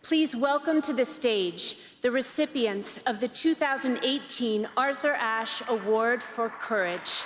Please welcome to the stage the recipients of the 2018 Arthur Ashe Award for Courage.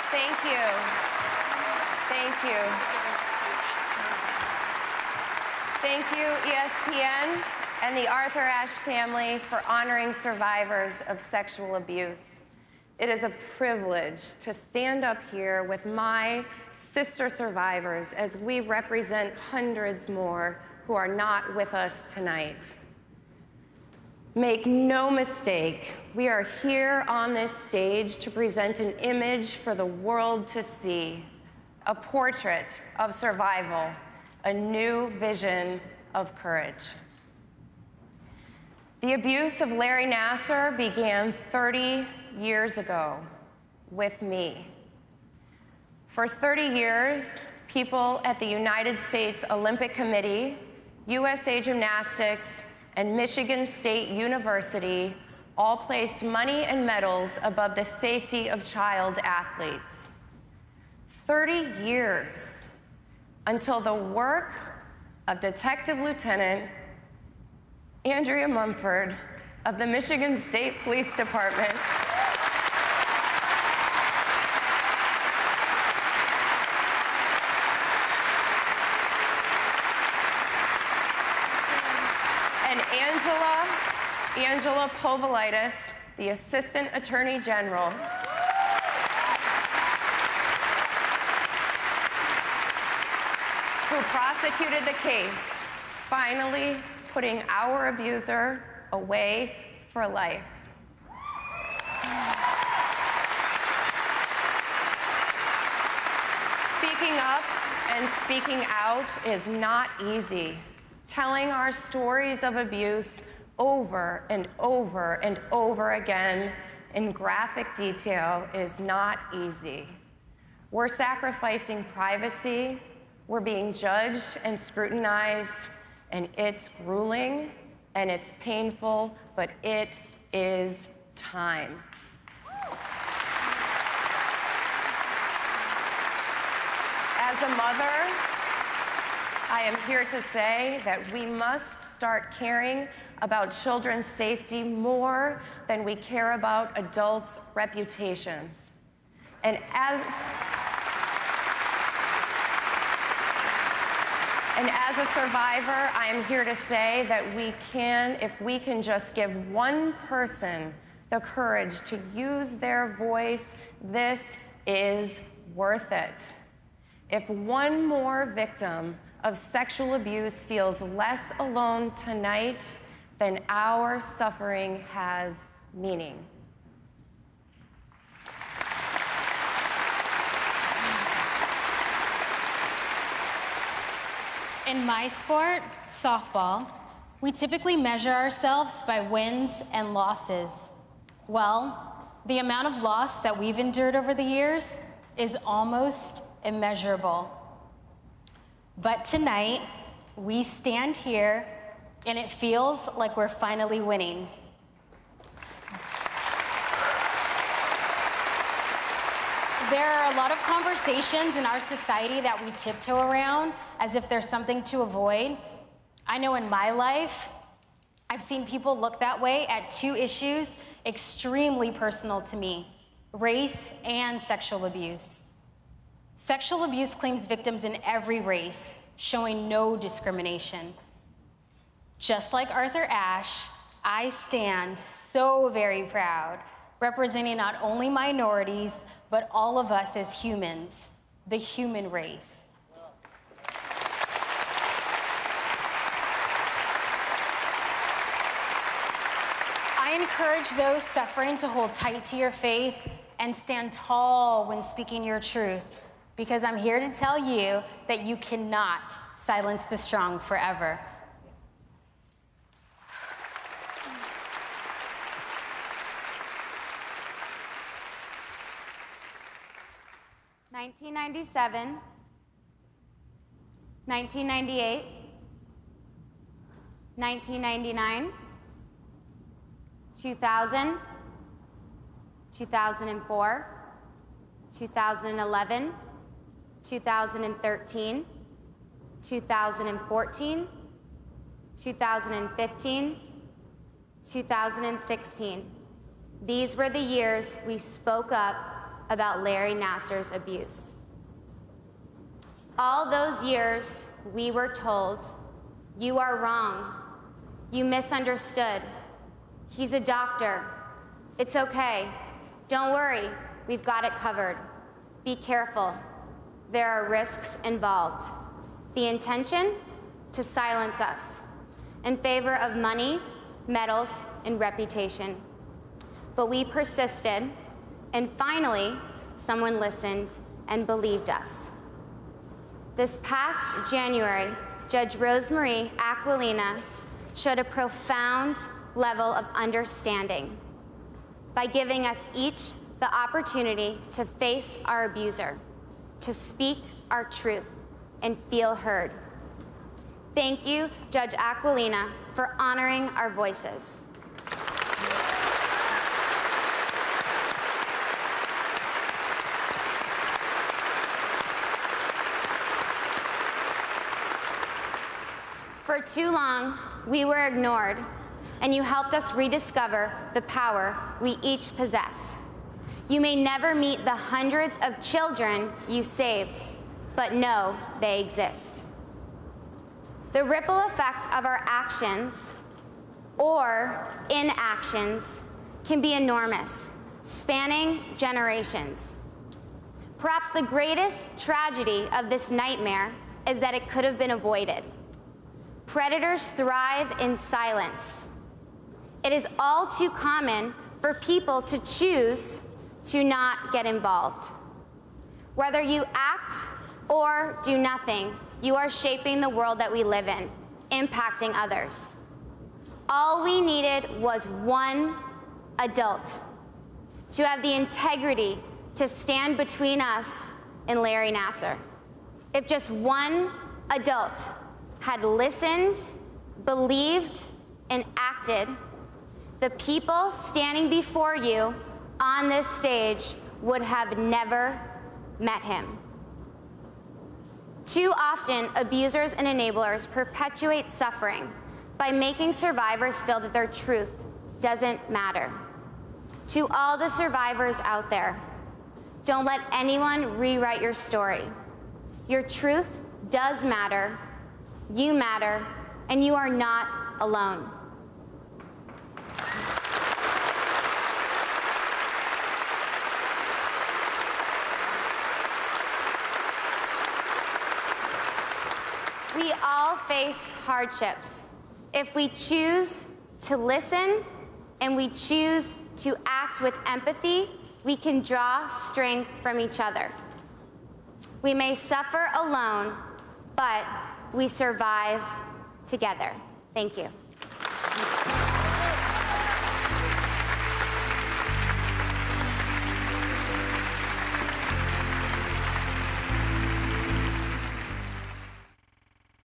Thank you. Thank you. Thank you, ESPN and the Arthur Ashe family for honoring survivors of sexual abuse. It is a privilege to stand up here with my sister survivors as we represent hundreds more who are not with us tonight. Make no mistake, we are here on this stage to present an image for the world to see, a portrait of survival, a new vision of courage. The abuse of Larry Nassar began 30 years ago with me. For 30 years, people at the United States Olympic Committee, USA Gymnastics, and Michigan State University all placed money and medals above the safety of child athletes. 30 years until the work of Detective Lieutenant Andrea Mumford of the Michigan State Police Department and Angela Povolitis, the Assistant Attorney General, who prosecuted the case, finally putting our abuser away for life. Speaking up and speaking out is not easy. Telling our stories of abuse over and over and over again in graphic detail is not easy. We're sacrificing privacy, we're being judged and scrutinized, and it's grueling and it's painful, but it is time. As a mother, I am here to say that we must start caring about children's safety more than we care about adults' reputations. And as a survivor, I am here to say that we can, if we can just give one person the courage to use their voice, this is worth it. If one more victim of sexual abuse feels less alone tonight, then our suffering has meaning. In my sport, softball, we typically measure ourselves by wins and losses. Well, the amount of loss that we've endured over the years is almost immeasurable. But tonight, we stand here and it feels like we're finally winning. There are a lot of conversations in our society that we tiptoe around as if there's something to avoid. I know in my life, I've seen people look that way at two issues extremely personal to me: race and sexual abuse. Sexual abuse claims victims in every race, showing no discrimination. Just like Arthur Ashe, I stand so very proud, representing not only minorities, but all of us as humans, the human race. I encourage those suffering to hold tight to your faith and stand tall when speaking your truth, because I'm here to tell you that you cannot silence the strong forever. (1997), 1998, 1999, 2000, 2004, 2011, 2013, 2014, 2015, 2016. These were the years we spoke up about Larry Nassar's abuse. All those years, we were told, "You are wrong. You misunderstood. He's a doctor. It's okay. Don't worry. We've got it covered. Be careful. There are risks involved." The intention? To silence us in favor of money, medals, and reputation. But we persisted, and finally, someone listened and believed us. This past January, Judge Rosemarie Aquilina showed a profound level of understanding by giving us each the opportunity to face our abuser, to speak our truth, and feel heard. Thank you, Judge Aquilina, for honoring our voices. For too long, we were ignored, and you helped us rediscover the power we each possess. You may never meet the hundreds of children you saved, but know they exist. The ripple effect of our actions or inactions can be enormous, spanning generations. Perhaps the greatest tragedy of this nightmare is that it could have been avoided. Predators thrive in silence. It is all too common for people to choose to not get involved. Whether you act or do nothing, you are shaping the world that we live in, impacting others. All we needed was one adult to have the integrity to stand between us and Larry Nassar. If just one adult had listened, believed, and acted, the people standing before you on this stage would have never met him. Too often, abusers and enablers perpetuate suffering by making survivors feel that their truth doesn't matter. To all the survivors out there, don't let anyone rewrite your story. Your truth does matter, you matter, and you are not alone. We all face hardships. If we choose to listen and we choose to act with empathy, we can draw strength from each other. We may suffer alone, but we survive together. Thank you.